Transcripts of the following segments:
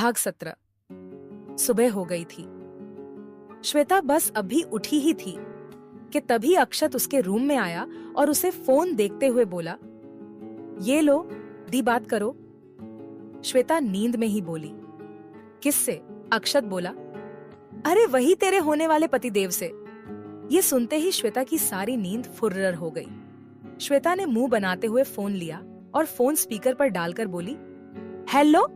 भाग 17। सुबह हो गई थी। श्वेता बस अभी उठी ही थी कि तभी अक्षत उसके रूम में आया और उसे फोन देखते हुए बोला, ये लो, दी बात करो। श्वेता नींद में ही बोली, किससे? अक्षत बोला, अरे वही तेरे होने वाले पतिदेव से। ये सुनते ही श्वेता की सारी नींद फुर्रर हो गई। श्वेता ने मुंह बनाते हुए फोन लिया और फोन स्पीकर पर डालकर बोली, हेलो।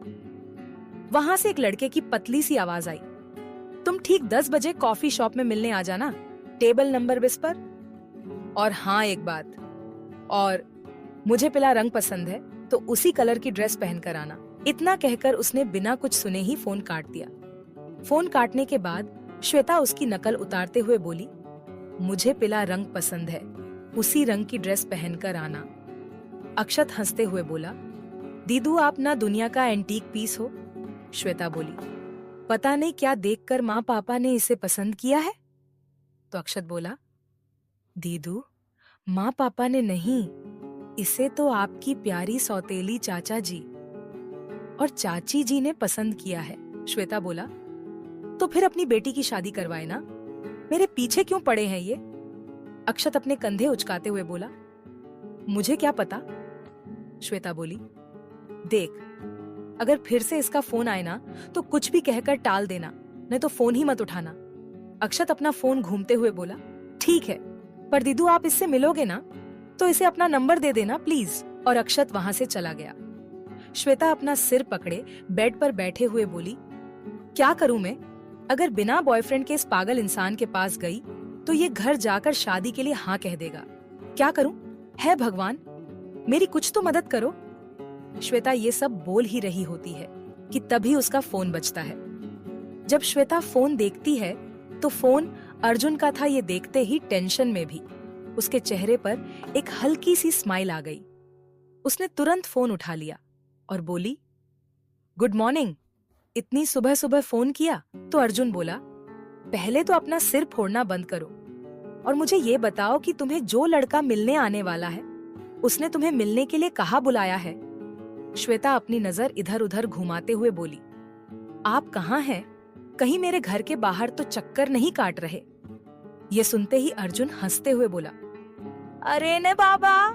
वहां से एक लड़के की पतली सी आवाज आई, तुम ठीक 10 बजे कॉफी शॉप में मिलने आ जाना, टेबल नंबर 20 पर। और हाँ एक बात, और मुझे पीला रंग पसंद है तो उसी कलर की ड्रेस पहन कर आना। इतना कहकर उसने बिना कुछ सुने ही फोन काट दिया। फोन काटने के बाद श्वेता उसकी नकल उतारते हुए बोली, मुझे पीला रंग पसंद है, उसी रंग की ड्रेस पहनकर आना। अक्षत हंसते हुए बोला, दीदू आप ना दुनिया का एंटीक पीस हो। श्वेता बोली, पता नहीं क्या देखकर माँ पापा ने इसे पसंद किया है। तो अक्षत बोला, दीदू माँ पापा ने नहीं, इसे तो आपकी प्यारी सौतेली चाचा जी और चाची जी ने पसंद किया है। श्वेता बोला, तो फिर अपनी बेटी की शादी करवाए ना, मेरे पीछे क्यों पड़े हैं ये? अक्षत अपने कंधे उचकाते हुए बोला, मुझे क्या पता। श्वेता बोली, देख अगर फिर से इसका फोन आए ना तो कुछ भी कहकर टाल देना, नहीं तो फोन ही मत उठाना। अक्षत अपना फोन घूमते हुए बोला, ठीक है, पर दीदू आप इससे मिलोगे ना तो इसे अपना नंबर दे देना प्लीज। और अक्षत वहां से चला गया। श्वेता अपना सिर पकड़े बेड पर बैठे हुए बोली, क्या करूं मैं? अगर बिना बॉयफ्रेंड के इस पागल इंसान के पास गई तो ये घर जाकर शादी के लिए हाँ कह देगा। क्या करूं? है भगवान, मेरी कुछ तो मदद करो। श्वेता ये सब बोल ही रही होती है कि तभी उसका फोन बजता है। जब श्वेता फोन देखती है तो फोन अर्जुन का था। ये देखते ही टेंशन में भी उसके चेहरे पर एक हल्की सी स्माइल आ गई। उसने तुरंत फोन उठा लिया और बोली, गुड मॉर्निंग। इतनी सुबह सुबह फोन किया? तो अर्जुन बोला, पहले तो अपना सिर फोड़ना बंद करो और मुझे ये बताओ कि तुम्हें जो लड़का मिलने आने वाला है उसने तुम्हें मिलने के लिए कहाँ बुलाया है? श्वेता अपनी नजर इधर उधर घुमाते हुए बोली, आप कहाँ हैं? कहीं मेरे घर के बाहर तो चक्कर नहीं काट रहे? ये सुनते ही अर्जुन हंसते हुए बोला, अरे ने बाबा,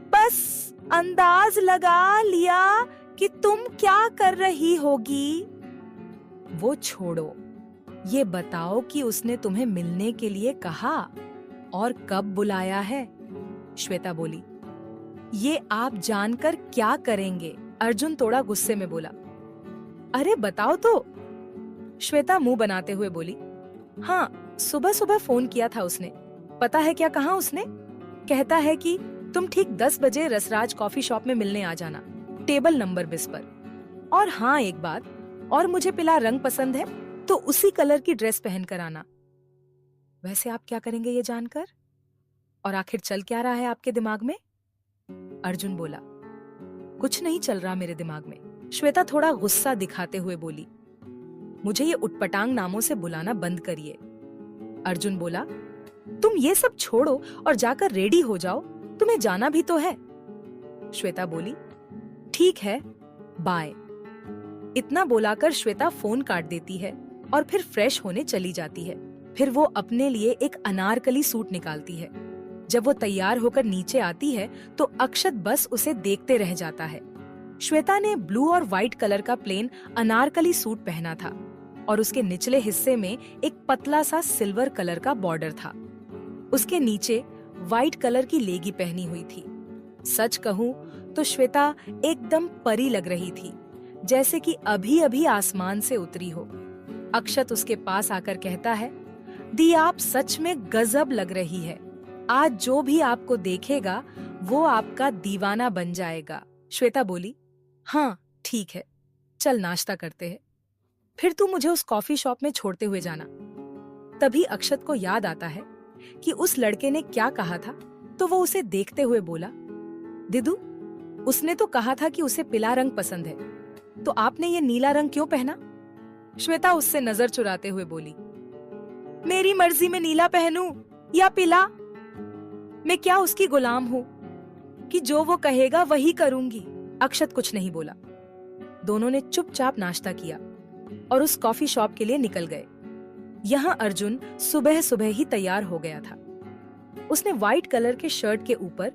बस अंदाज लगा लिया कि तुम क्या कर रही होगी। वो छोड़ो, ये बताओ कि उसने तुम्हें मिलने के लिए कहा और कब बुलाया है? श्वेता बोली, ये आप जानकर क्या करेंगे? अर्जुन थोड़ा गुस्से में बोला, अरे बताओ तो। श्वेता मुंह बनाते हुए बोली, हाँ सुबह सुबह फोन किया था उसने। पता है क्या कहा उसने? कहता है कि तुम ठीक 10 बजे रसराज कॉफी शॉप में मिलने आ जाना, टेबल नंबर 20 पर। और हाँ एक बात, और मुझे पीला रंग पसंद है तो उसी कलर की ड्रेस पहन कर आना। वैसे आप क्या करेंगे ये जानकर? और आखिर चल क्या रहा है आपके दिमाग में? अर्जुन बोला, कुछ नहीं चल रहा मेरे दिमाग में। श्वेता थोड़ा गुस्सा दिखाते हुए बोली, मुझे ये उटपटांग नामों से बुलाना बंद करिए। अर्जुन बोला, तुम ये सब छोड़ो और जाकर रेडी हो जाओ, तुम्हें जाना भी तो है। श्वेता बोली, ठीक है, बाय। इतना बोलाकर श्वेता फोन काट देती है और फिर फ्रेश होने चली जाती है। फिर वो अपने लिए एक अनारकली सूट निकालती है। जब वो तैयार होकर नीचे आती है तो अक्षत बस उसे देखते रह जाता है। श्वेता ने ब्लू और व्हाइट कलर का प्लेन अनारकली सूट पहना था और उसके निचले हिस्से में एक पतला सा सिल्वर कलर का बॉर्डर था। उसके नीचे व्हाइट कलर की लेगी पहनी हुई थी। सच कहूं तो श्वेता एकदम परी लग रही थी, जैसे कि अभी अभी आसमान से उतरी हो। अक्षत उसके पास आकर कहता है, दी आप सच में गजब लग रही है। आज जो भी आपको देखेगा वो आपका दीवाना बन जाएगा। श्वेता बोली, हाँ ठीक है, चल नाश्ता करते हैं, फिर तू मुझे उस कॉफी शॉप में छोड़ते हुए जाना। तभी अक्षत को याद आता है कि उस लड़के ने क्या कहा था, तो वो उसे देखते हुए बोला, दीदू उसने तो कहा था कि उसे पीला रंग पसंद है, तो आपने ये नीला रंग क्यों पहना? श्वेता उससे नजर चुराते हुए बोली, मेरी मर्जी में नीला पहनूं या पीला? मैं क्या उसकी गुलाम हूँ कि जो वो कहेगा वही करूंगी? अक्षत कुछ नहीं बोला। दोनों ने चुपचाप नाश्ता किया और उस कॉफी शॉप के लिए निकल गए। यहाँ अर्जुन सुबह सुबह ही तैयार हो गया था। उसने व्हाइट कलर के शर्ट के ऊपर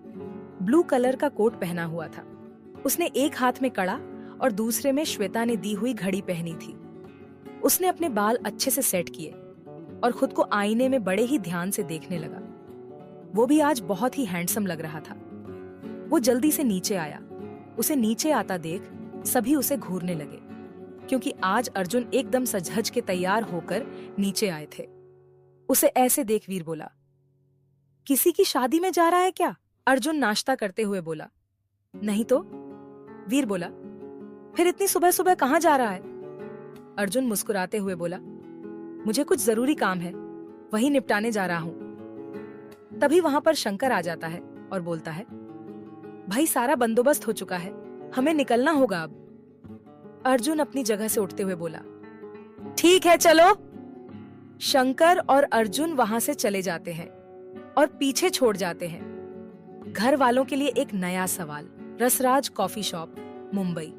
ब्लू कलर का कोट पहना हुआ था। उसने एक हाथ में कड़ा और दूसरे में श्वेता ने दी हुई घड़ी पहनी थी। उसने अपने बाल अच्छे से सेट किए और खुद को आईने में बड़े ही ध्यान से देखने लगा। वो भी आज बहुत ही हैंडसम लग रहा था। वो जल्दी से नीचे आया। उसे नीचे आता देख सभी उसे घूरने लगे, क्योंकि आज अर्जुन एकदम सज-धज के तैयार होकर नीचे आए थे। उसे ऐसे देख वीर बोला, किसी की शादी में जा रहा है क्या? अर्जुन नाश्ता करते हुए बोला। नहीं तो, वीर बोला। फिर इतनी सुबह सुबह कहाँ जा रहा है? अर्जुन मुस्कुराते हुए बोला, मुझे कुछ जरूरी काम है, वही निपटाने जा रहा हूं। तभी वहां पर शंकर आ जाता है और बोलता है, भाई सारा बंदोबस्त हो चुका है, हमें निकलना होगा अब। अर्जुन अपनी जगह से उठते हुए बोला, ठीक है चलो। शंकर और अर्जुन वहां से चले जाते हैं और पीछे छोड़ जाते हैं। घर वालों के लिए एक नया सवाल। रसराज कॉफी शॉप, मुंबई।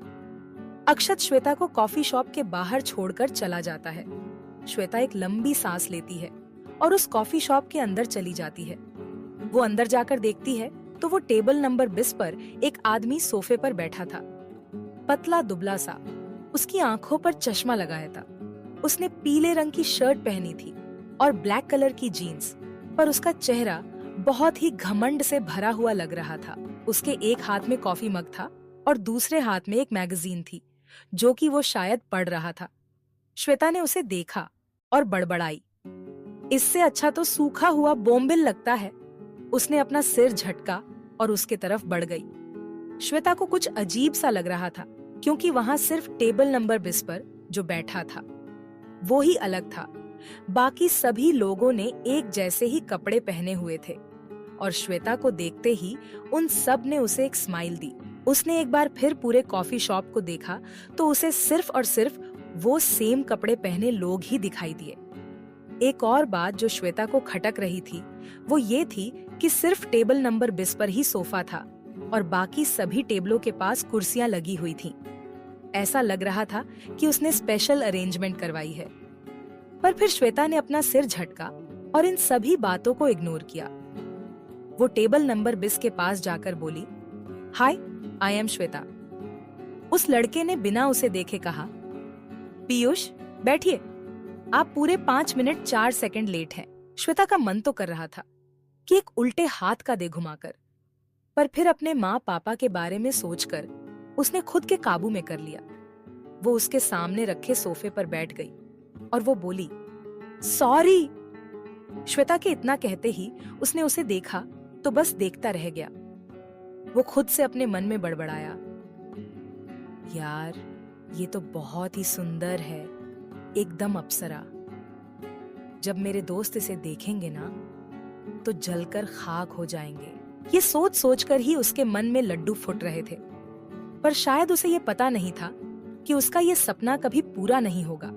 अक्षत श्वेता को कॉफी शॉप के बाहर छोड़कर चला जाता है। श्वेता एक लंबी सांस लेती है और उस कॉफी शॉप के अंदर चली जाती है। वो अंदर जाकर देखती है तो वो टेबल नंबर 20 पर एक आदमी सोफे पर बैठा था। पतला दुबला सा, उसकी आंखों पर चश्मा लगाया था। उसने पीले रंग की शर्ट पहनी थी और ब्लैक कलर की जीन्स, पर उसका चेहरा बहुत ही घमंड से भरा हुआ लग रहा था। उसके एक हाथ में कॉफी मग था और दूसरे हाथ में एक मैगजीन थी, जो कि वो शायद पढ़ रहा था। श्वेता ने उसे देखा और बड़बड़ाई, इससे अच्छा तो सूखा हुआ बोम्बिल लगता है। उसने अपना सिर झटका और उसके तरफ बढ़ गई। श्वेता को कुछ अजीब सा लग रहा था, क्योंकि वहां सिर्फ टेबल नंबर 20 पर जो बैठा था वो ही अलग था। बाकी सभी लोगों ने एक जैसे ही कपड़े पहने हुए थे और श्वेता को देखते ही उन सब ने उसे एक स्माइल दी। उसने एक बार फिर पूरे कॉफी शॉप को देखा तो उसे सिर्फ और सिर्फ वो सेम कपड़े पहने लोग ही दिखाई दिए। एक और बात जो श्वेता को खटक रही थी वो ये थी कि सिर्फ टेबल नंबर 20 पर ही सोफा था और बाकी सभी टेबलों के पास कुर्सियां लगी हुई थीं। ऐसा लग रहा था कि उसने स्पेशल अरेंजमेंट करवाई है। पर फिर श्वेता ने अपना सिर झटका और इन सभी बातों को इग्नोर किया। वो टेबल नंबर 20 के पास जाकर बोली, हाय, आई एम श्वेता। उस लड़के ने बिना उसे देखे कहा, पीयूष बैठिए, आप पूरे 5 मिनट 4 सेकंड लेट हैं। श्वेता का मन तो कर रहा था कि एक उल्टे हाथ का दे घुमाकर, पर फिर अपने माँ पापा के बारे में सोचकर उसने खुद के काबू में कर लिया। वो उसके सामने रखे सोफे पर बैठ गई और वो बोली, सॉरी। श्वेता के इतना कहते ही उसने उसे देखा तो बस देखता रह गया। वो खुद से अपने मन में बड़बड़ाया, यार ये तो बहुत ही सुंदर है, एकदम अप्सरा। जब मेरे दोस्त इसे देखेंगे ना तो जलकर खाक हो जाएंगे। ये सोच सोचकर ही उसके मन में लड्डू फुट रहे थे, पर शायद उसे ये पता नहीं था कि उसका ये सपना कभी पूरा नहीं होगा।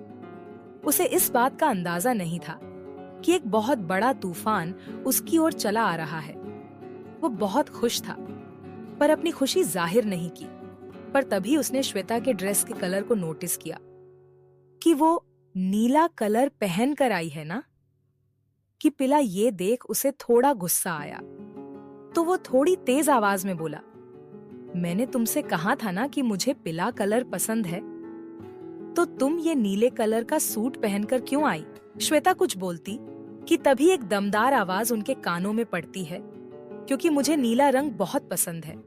उसे इस बात का अंदाजा नहीं था कि एक बहुत बड़ा तूफान उसकी ओर चला आ रहा है। वो बहुत खुश था, पर अपनी खुशी जाहिर नहीं की। पर तभी उसने श्वेता के ड्रेस के कलर को नोटिस किया कि वो नीला कलर पहन कर आई है ना। कि पिला ये देख उसे थोड़ा गुस्सा आया, तो वो थोड़ी तेज आवाज में बोला, मैंने तुमसे कहा था ना कि मुझे पीला कलर पसंद है, तो तुम ये नीले कलर का सूट पहनकर क्यों आई? श्वेता कुछ बोलती कि तभी एक दमदार आवाज उनके कानों में पड़ती है, क्योंकि मुझे नीला रंग बहुत पसंद है।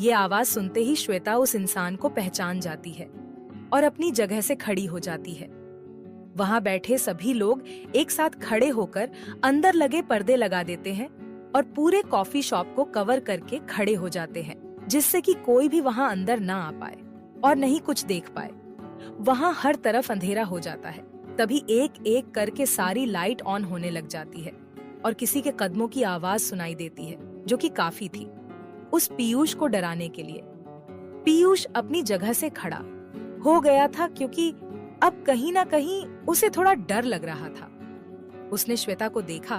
ये आवाज सुनते ही श्वेता उस इंसान को पहचान जाती है और अपनी जगह से खड़ी हो जाती है। वहां बैठे सभी लोग एक साथ खड़े होकर अंदर लगे पर्दे लगा देते हैं और पूरे कॉफी शॉप को कवर करके खड़े हो जाते हैं, जिससे कि कोई भी वहां अंदर ना आ पाए और नहीं कुछ देख पाए। वहां हर तरफ अंधेरा हो जाता है। तभी एक एक करके सारी लाइट ऑन होने लग जाती है और किसी के कदमों की आवाज सुनाई देती है, जो कि काफी थी उस पीयूष को डराने के लिए। पीयूष अपनी जगह से खड़ा हो गया था, क्योंकि अब कहीं ना कहीं उसे थोड़ा डर लग रहा था। उसने श्वेता को देखा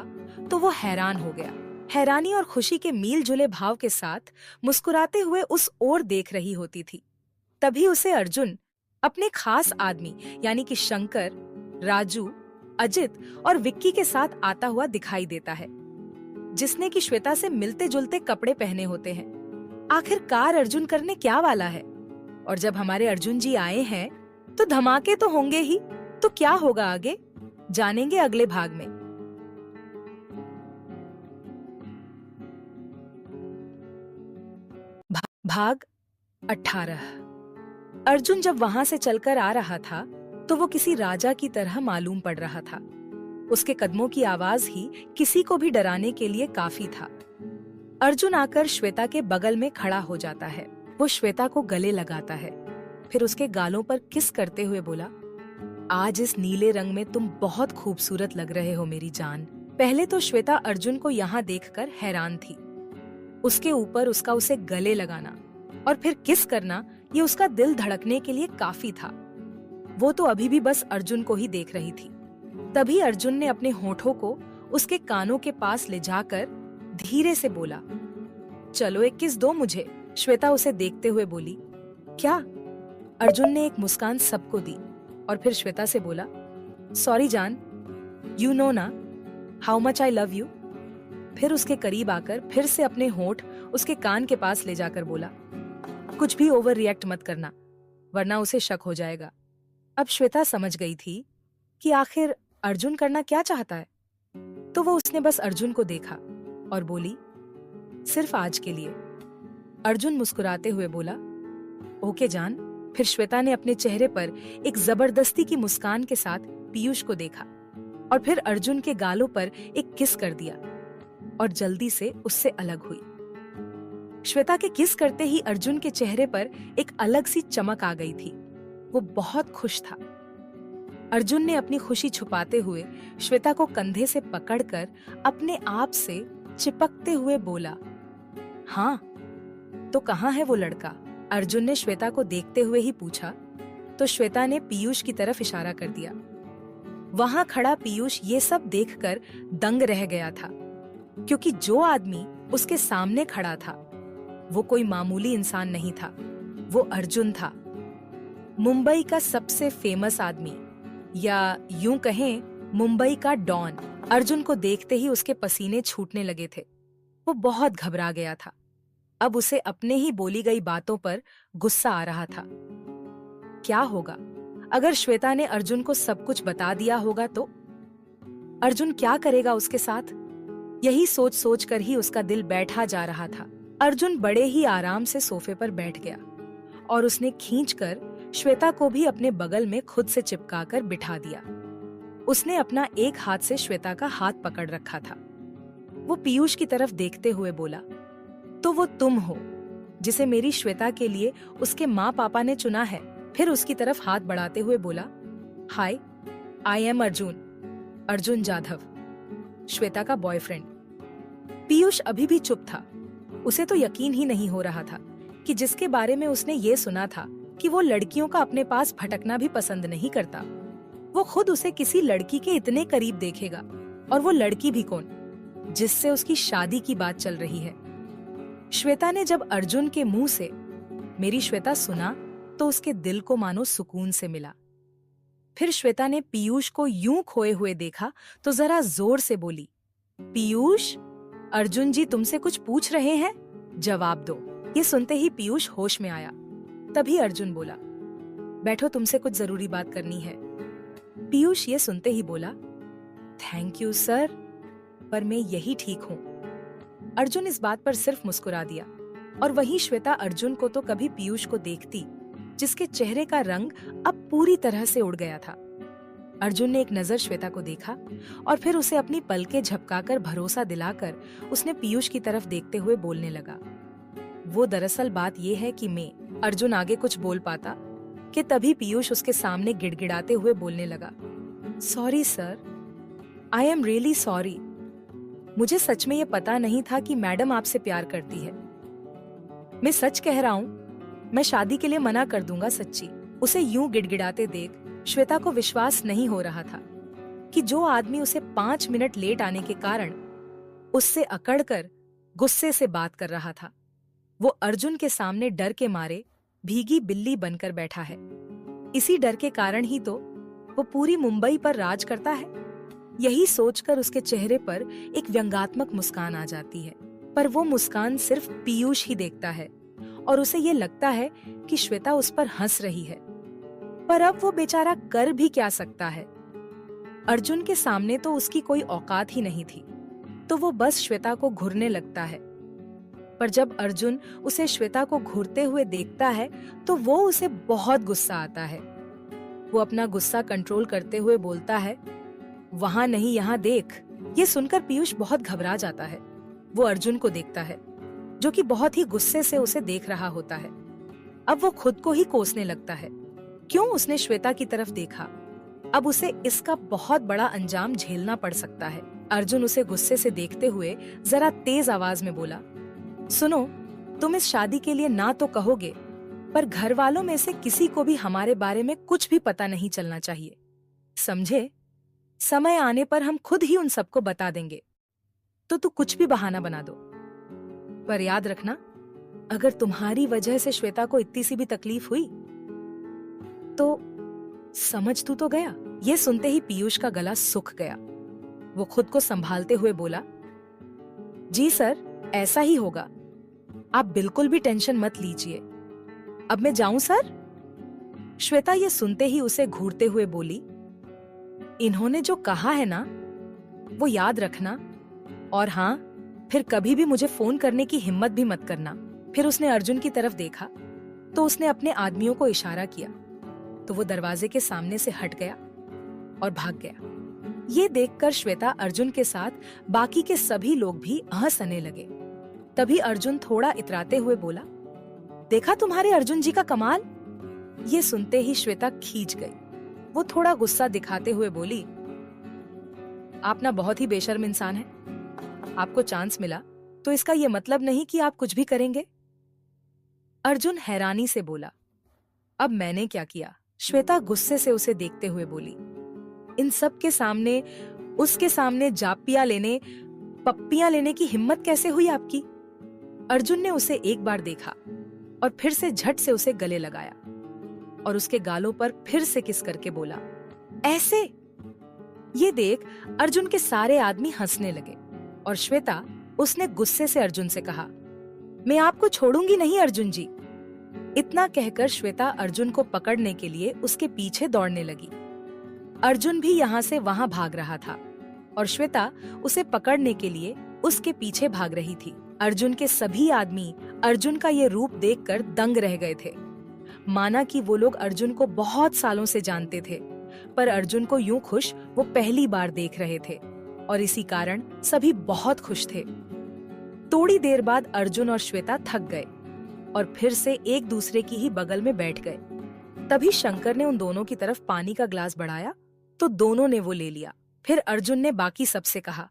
तो वो हैरान हो गया। हैरानी और खुशी के मिल जुले भाव के साथ मुस्कुराते हुए उस ओर देख रही होती थी। तभी उसे अर्जुन अपने खास आदमी यानी कि शंकर, राजू, अजित और विक्की के साथ आता हुआ दिखाई देता है, जिसने कि श्वेता से मिलते जुलते कपड़े पहने होते हैं। आखिरकार अर्जुन करने क्या वाला है? और जब हमारे अर्जुन जी आए हैं तो धमाके तो होंगे ही। तो क्या होगा आगे, जानेंगे अगले भाग में। भाग 18। अर्जुन जब वहां से चलकर आ रहा था तो वो किसी राजा की तरह मालूम पड़ रहा था। उसके कदमों की आवाज ही किसी को भी डराने के लिए काफी था। अर्जुन आकर श्वेता के बगल में खड़ा हो जाता है। वो श्वेता को गले लगाता है, फिर उसके गालों पर किस करते हुए बोला, आज इस नीले रंग में तुम बहुत खूबसूरत लग रहे हो मेरी जान। पहले तो श्वेता अर्जुन को यहाँ देखकर हैरान थी। उसके ऊपर उसका उसे गले लगाना और फिर किस करना, ये उसका दिल धड़कने के लिए काफी था। वो तो अभी भी बस अर्जुन को ही देख रही थी। तभी अर्जुन ने अपने होठों को उसके कानों के पास ले जाकर धीरे से बोला, चलो एक किस दो मुझे। श्वेता उसे देखते हुए बोली, क्या? अर्जुन ने एक मुस्कान सबको दी और फिर श्वेता से बोला, सॉरी जान, यू नो ना how much I love you. फिर उसके करीब आकर फिर से अपने होठ उसके कान के पास ले जाकर बोला, कुछ भी ओवर रिएक्ट मत करना वरना उसे शक हो जाएगा। अब श्वेता समझ गई थी कि आखिर अर्जुन करना क्या चाहता है, तो वो उसने बस अर्जुन को देखा और बोली, सिर्फ आज के लिए। अर्जुन मुस्कुराते हुए बोला, ओके जान। फिर श्वेता ने अपने चेहरे पर एक जबरदस्ती की मुस्कान के साथ पीयूष को देखा और फिर अर्जुन के गालों पर एक किस कर दिया और जल्दी से उससे अलग हुई। श्वेता के किस करते ही अर्जुन के चेहरे पर एक अलग सी चमक आ गई थी। वो बहुत खुश था। अर्जुन ने अपनी खुशी छुपाते हुए श्वेता को कंधे से पकड़कर अपने आप से चिपकते हुए बोला, हाँ तो कहाँ है वो लड़का? अर्जुन ने श्वेता को देखते हुए ही पूछा तो श्वेता ने पीयूष की तरफ इशारा कर दिया। वहां खड़ा पीयूष ये सब देखकर दंग रह गया था, क्योंकि जो आदमी उसके सामने खड़ा था वो कोई मामूली इंसान नहीं था, वो अर्जुन था। मुंबई का सबसे फेमस आदमी, या यूं कहें मुंबई का डॉन। अर्जुन को देखते ही उसके पसीने छूटने लगे थे। वो बहुत घबरा गया था। अब उसे अपने ही बोली गई बातों पर गुस्सा आ रहा था। क्या होगा अगर श्वेता ने अर्जुन को सब कुछ बता दिया होगा तो? अर्जुन क्या करेगा उसके साथ? यही सोच सोच कर ही उसका दिल बैठा जा रहा था। अर्जुन बड़े ही आराम से सोफे पर बैठ गया और उसने खींचकर श्वेता को भी अपने बगल में खुद से चिपकाकर बिठा दिया। उसने अपना एक हाथ से श्वेता का हाथ पकड़ रखा था। वो पीयूष की तरफ देखते हुए बोला, तो वो तुम हो जिसे मेरी श्वेता के लिए उसके माँ पापा ने चुना है। फिर उसकी तरफ हाथ बढ़ाते हुए बोला, हाय, आई एम अर्जुन, अर्जुन जाधव, श्वेता का बॉयफ्रेंड। पीयूष अभी भी चुप था। उसे तो यकीन ही नहीं हो रहा था कि जिसके बारे में उसने ये सुना था कि वो लड़कियों का अपने पास भटकना भी पसंद नहीं करता, वो खुद उसे किसी लड़की के इतने करीब देखेगा, और वो लड़की भी कौन, जिससे उसकी शादी की बात चल रही है। श्वेता ने जब अर्जुन के मुंह से मेरी श्वेता सुना तो उसके दिल को मानो सुकून से मिला। फिर श्वेता ने पीयूष को यूं खोए हुए देखा तो जरा जोर से बोली, पीयूष, अर्जुन जी तुमसे कुछ पूछ रहे हैं, जवाब दो। ये सुनते ही पीयूष होश में आया। तभी अर्जुन बोला, बैठो, तुमसे कुछ जरूरी बात करनी है। पीयूष ये सुनते ही बोला, थैंक यू सर, पर मैं यही ठीक हूँ। अर्जुन इस बात पर सिर्फ मुस्कुरा दिया, और वहीं श्वेता अर्जुन को तो कभी पीयूष को देखती जिसके चेहरे का रंग अब पूरी तरह से उड़ गया था। अर्जुन ने एक नजर श्वेता को देखा और फिर उसे अपनी पलकें झपकाकर भरोसा दिलाकर उसने पीयूष की तरफ देखते हुए बोलने लगा, वो दरअसल बात ये है कि मैं। अर्जुन आगे कुछ बोल पाता कि तभी पीयूष उसके सामने गिड़गिड़ाते हुए बोलने लगा, sorry sir, I am really sorry. मुझे सच में ये पता नहीं था कि मैडम आपसे प्यार करती है। मैं सच कह रहा हूँ, मैं शादी के लिए मना कर दूंगा, सच्ची। उसे यूं गिड़गिड़ाते देख श्वेता को विश्वास नहीं हो रहा था कि जो आदमी उसे 5 मिनट लेट आने के कारण उससे अकड़कर गुस्से से बात कर रहा था, वो अर्जुन के सामने डर के मारे भीगी बिल्ली बनकर बैठा है। इसी डर के कारण ही तो वो पूरी मुंबई पर राज करता है। यही सोचकर उसके चेहरे पर एक व्यंग्यात्मक मुस्कान आ जाती है, पर वो मुस्कान सिर्फ पीयूष ही देखता है और उसे ये लगता है कि श्वेता उस पर हंस रही है। पर अब वो बेचारा कर भी क्या सकता है। अर्जुन के सामने तो उसकी कोई औकात ही नहीं थी, तो वो बस श्वेता को घूरने लगता है। पर जब अर्जुन उसे श्वेता को घूरते हुए देखता है तो वो उसे बहुत गुस्सा आता है। वो अपना गुस्सा कंट्रोल करते हुए बोलता है, वहां नहीं यहाँ देख। ये सुनकर पीयूष बहुत घबरा जाता है। वो अर्जुन को देखता है जो कि बहुत ही गुस्से से उसे देख रहा होता है। अब वो खुद को ही कोसने लगता है, क्यों उसने श्वेता की तरफ देखा। अब उसे इसका बहुत बड़ा अंजाम झेलना पड़ सकता है। अर्जुन उसे गुस्से से देखते हुए जरा तेज आवाज में बोला, सुनो, तुम इस शादी के लिए ना तो कहोगे, पर घर वालों में से किसी को भी हमारे बारे में कुछ भी पता नहीं चलना चाहिए, समझे? समय आने पर हम खुद ही उन सबको बता देंगे, तो तू कुछ भी बहाना बना दो। पर याद रखना, अगर तुम्हारी वजह से श्वेता को इतनी सी भी तकलीफ हुई तो समझ तू तो गया। ये सुनते ही पीयूष का गला सूख गया। वो खुद को संभालते हुए बोला, जी सर, ऐसा ही होगा, आप बिल्कुल भी टेंशन मत लीजिए। अब मैं जाऊं सर? श्वेता ये सुनते ही उसे घूरते हुए बोली, इन्होंने जो कहा है ना वो याद रखना, और हाँ, फिर कभी भी मुझे फोन करने की हिम्मत भी मत करना। फिर उसने अर्जुन की तरफ देखा तो उसने अपने आदमियों को इशारा किया, तो वो दरवाजे के सामने से हट गया और भाग गया। ये देखकर श्वेता अर्जुन के साथ बाकी के सभी लोग भी हंसने लगे। तभी अर्जुन थोड़ा इतराते हुए बोला, देखा तुम्हारे अर्जुन जी का कमाल। ये सुनते ही श्वेता खींच गई। वो थोड़ा गुस्सा दिखाते हुए बोली, आप ना बहुत ही बेशर्म इंसान हैं। आपको चांस मिला तो इसका ये मतलब नहीं कि आप कुछ भी करेंगे। अर्जुन हैरानी से बोला, अब मैंने क्या किया? श्वेता गुस्से से उसे देखते हुए बोली, इन सब के सामने, उसके सामने जापियां लेने, पप्पियां लेने की हिम्मत कैसे हुई आपकी? अर्जुन ने उसे एक बार देखा और फिर से झट से उसे गले लगाया और उसके गालों पर फिर से किस करके बोला, ऐसे? ये देख अर्जुन के सारे आदमी हंसने लगे और श्वेता, उसने गुस्से से अर्जुन से कहा, मैं आपको छोड़ूंगी नहीं अर्जुन जी। इतना कहकर श्वेता अर्जुन को पकड़ने के लिए उसके पीछे दौड़ने लगी। अर्जुन भी यहाँ से वहां भाग रहा था और श्वेता उसे पकड़ने के लिए उसके पीछे भाग रही थी। अर्जुन के सभी आदमी अर्जुन का ये रूप देखकर दंग रह गए थे। माना कि वो लोग अर्जुन को बहुत सालों से जानते थे, पर अर्जुन को यूं खुश वो पहली बार देख रहे थे और इसी कारण सभी बहुत खुश थे। थोड़ी देर बाद अर्जुन और श्वेता थक गए और फिर से एक दूसरे की ही बगल में बैठ गए। तभी शंकर ने उन दोनों की तरफ पानी का ग्लास बढ़ाया तो दोनों ने वो ले लिया। फिर अर्जुन ने बाकी सबसे कहा,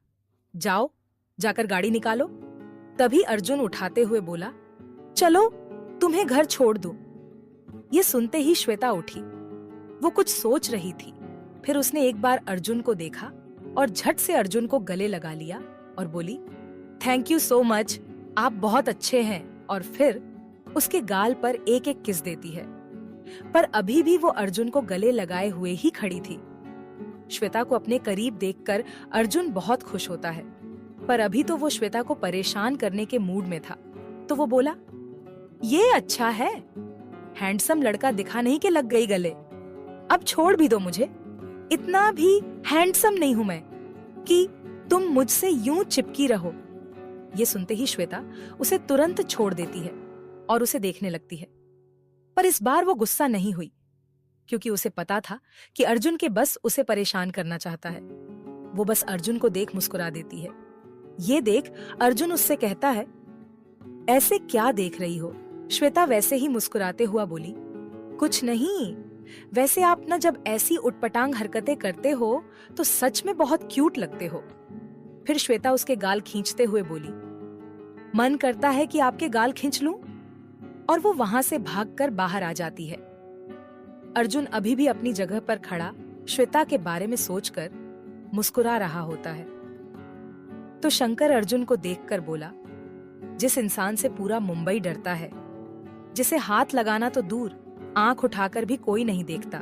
जाओ जाकर गाड़ी निकालो। तभी अर्जुन उठाते हुए बोला, चलो तुम्हें घर छोड़ दूं। ये सुनते ही श्वेता उठी। वो कुछ सोच रही थी। फिर उसने एक बार अर्जुन को देखा और झट से अर्जुन को गले लगा लिया और बोली, थैंक यू सो मच, आप बहुत अच्छे हैं। और फिर उसके गाल पर एक एक किस देती है। पर अभी भी वो अर्जुन को गले लगाए हुए ही खड़ी थी। श्वेता को अपने करीब देखकर अर्जुन बहुत खुश होता है, पर अभी तो वो श्वेता को परेशान करने के मूड में था। तो वो बोला, ये अच्छा है, हैंडसम लड़का दिखा नहीं कि लग गई गले। अब छोड़ भी दो मुझे, इतना भी हैंडसम नहीं हूं मैं कि तुम मुझसे यूं चिपकी रहो। ये सुनते ही श्वेता उसे तुरंत छोड़ देती है और उसे देखने लगती है। पर इस बार वो गुस्सा नहीं हुई, क्योंकि उसे पता था कि अर्जुन के बस उसे परेशान करना चाहता है। वो बस अर्जुन को देख मुस्कुरा देती है। ये देख अर्जुन उससे कहता है, ऐसे क्या देख रही हो? श्वेता वैसे ही मुस्कुराते हुआ बोली, कुछ नहीं, वैसे आप ना जब ऐसी उटपटांग हरकतें करते हो तो सच में बहुत क्यूट लगते हो। फिर श्वेता उसके गाल खींचते हुए बोली, मन करता है कि आपके गाल खींच लूं। और वो वहां से भागकर बाहर आ जाती है। अर्जुन अभी भी अपनी जगह पर खड़ा श्वेता के बारे में सोचकर मुस्कुरा रहा होता है। तो शंकर अर्जुन को देखकर बोला, जिस इंसान से पूरा मुंबई डरता है, जिसे हाथ लगाना तो दूर, आंख उठाकर भी कोई नहीं देखता।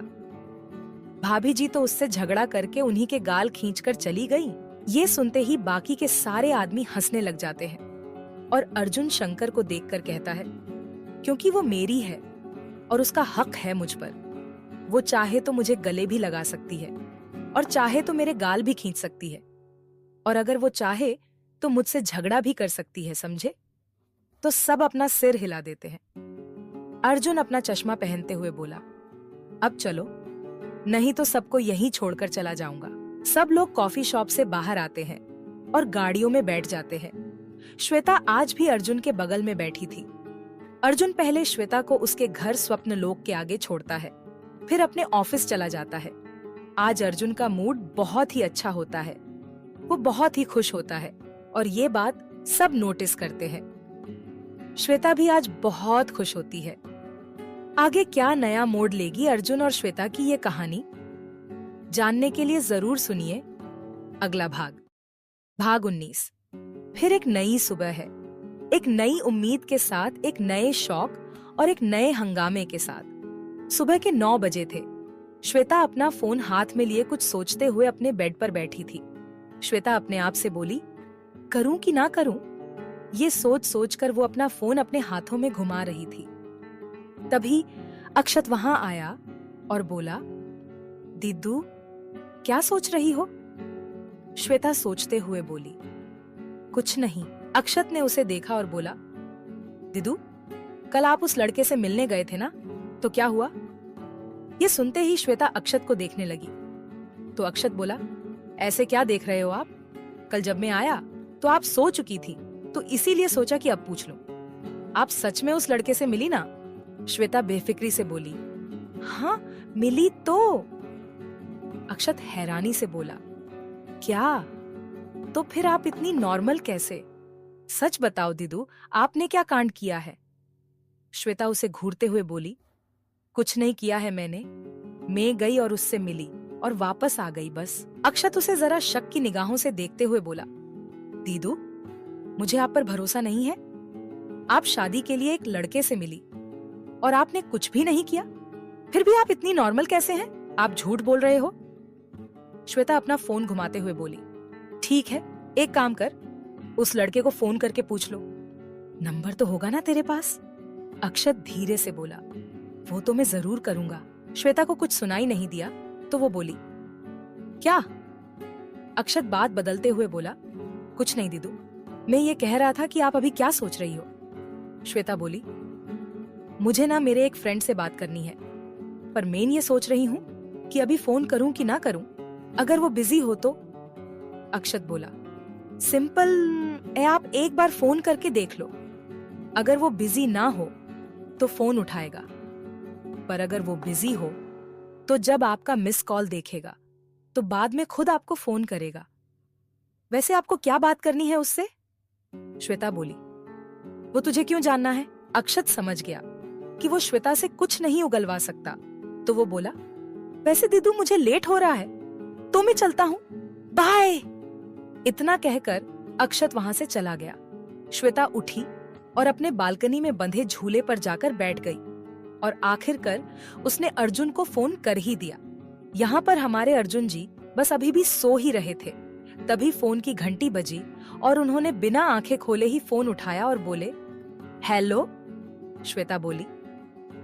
भाभी जी तो उससे झगड़ा करके उन्हीं के गाल खींचकर चली गई। ये सुनते ही बाकी के सारे आदमी हंसने लग जाते हैं और अर्जुन शंकर को देखकर कहता है, क्योंकि वो मेरी है और उसका हक है मुझ पर। वो चाहे तो मुझे गले भी लगा सकती है और चाहे तो मेरे गाल भी खींच सकती है, और अगर वो चाहे तो मुझसे झगड़ा भी कर सकती है, समझे? तो सब अपना सिर हिला देते हैं। अर्जुन अपना चश्मा पहनते हुए बोला, अब चलो, नहीं तो सबको यहीं छोड़कर चला जाऊंगा। सब लोग कॉफी शॉप से बाहर आते हैं और गाड़ियों में बैठ जाते हैं। श्वेता आज भी अर्जुन के बगल में बैठी थी। अर्जुन पहले श्वेता को उसके घर स्वप्न लोक के आगे छोड़ता है, फिर अपने ऑफिस चला जाता है। आज अर्जुन का मूड बहुत ही अच्छा होता है, वो बहुत ही खुश होता है और ये बात सब नोटिस करते हैं। श्वेता भी आज बहुत खुश होती है। आगे क्या नया मोड़ लेगी अर्जुन और श्वेता की ये कहानी, जानने के लिए जरूर सुनिए अगला भाग, भाग 19। फिर एक नई सुबह है, एक नई उम्मीद के साथ, एक नए शौक और एक नए हंगामे के साथ। सुबह के 9 बजे थे। श्वेता अपना फोन हाथ में लिए कुछ सोचते हुए अपने बेड पर बैठी थी। श्वेता अपने आप से बोली, करूं कि ना करूं? ये सोच सोचकर वो अपना फोन अपने हाथों में घुमा रही थी। तभी अक्षत वहां आया और बोला, दीदू क्या सोच रही हो? श्वेता सोचते हुए बोली, कुछ नहीं। अक्षत ने उसे देखा और बोला, दीदू कल आप उस लड़के से मिलने गए थे ना, तो क्या हुआ? ये सुनते ही श्वेता अक्षत को देखने लगी। तो अक्षत बोला, ऐसे क्या देख रहे हो आप? कल जब मैं आया तो आप सो चुकी थी, तो इसीलिए सोचा कि अब पूछ लूं। आप सच में उस लड़के से मिली ना? श्वेता बेफिक्री से बोली, हाँ मिली तो। अक्षत हैरानी से बोला, क्या? तो फिर आप इतनी नॉर्मल कैसे? सच बताओ दीदू, आपने क्या कांड किया है? श्वेता उसे घूरते हुए बोली, कुछ नहीं किया है मैंने। मैं गई और उससे मिली और वापस आ गई बस। अक्षत उसे जरा शक की निगाहों से देखते हुए बोला, दीदू मुझे आप पर भरोसा नहीं है? आप शादी के लिए एक लड़के से मिली और आपने कुछ भी नहीं किया, फिर भी आप इतनी नॉर्मल कैसे हैं? आप झूठ बोल रहे हो। श्वेता अपना फोन घुमाते हुए बोली, ठीक है, एक काम कर, उस लड़के को फोन करके पूछ लो, नंबर तो होगा ना तेरे पास? अक्षत धीरे से बोला, वो तो मैं जरूर करूंगा। श्वेता को कुछ सुनाई नहीं दिया तो वो बोली, क्या? अक्षत बात बदलते हुए बोला, कुछ नहीं दीदू, मैं ये कह रहा था कि आप अभी क्या सोच रही हो? श्वेता बोली, मुझे ना मेरे एक फ्रेंड से बात करनी है, पर मैं ये सोच रही हूँ कि अभी फोन करूं कि ना करूं, अगर वो बिजी हो तो। अक्षत बोला, सिंपल है, आप एक बार फोन करके देख लो। अगर वो बिजी ना हो तो फोन उठाएगा, पर अगर वो बिजी हो तो जब आपका मिस कॉल देखेगा तो बाद में खुद आपको फोन करेगा। वैसे आपको क्या बात करनी है उससे? श्वेता बोली, वो तुझे क्यों जानना है? अक्षत समझ गया कि वो श्वेता से कुछ नहीं उगलवा सकता, तो वो बोला, वैसे दीदू मुझे लेट हो रहा है तो मैं चलता हूँ, बाय। इतना कहकर अक्षत वहां से चला गया। श्वेता उठी और अपने बालकनी में बंधे झूले पर जाकर बैठ गई और आखिरकार उसने अर्जुन को फोन कर ही दिया। यहाँ पर हमारे अर्जुन जी बस अभी भी सो ही रहे थे, तभी फोन की घंटी बजी और उन्होंने बिना आंखें खोले ही फोन उठाया और बोले, हेलो। श्वेता बोली,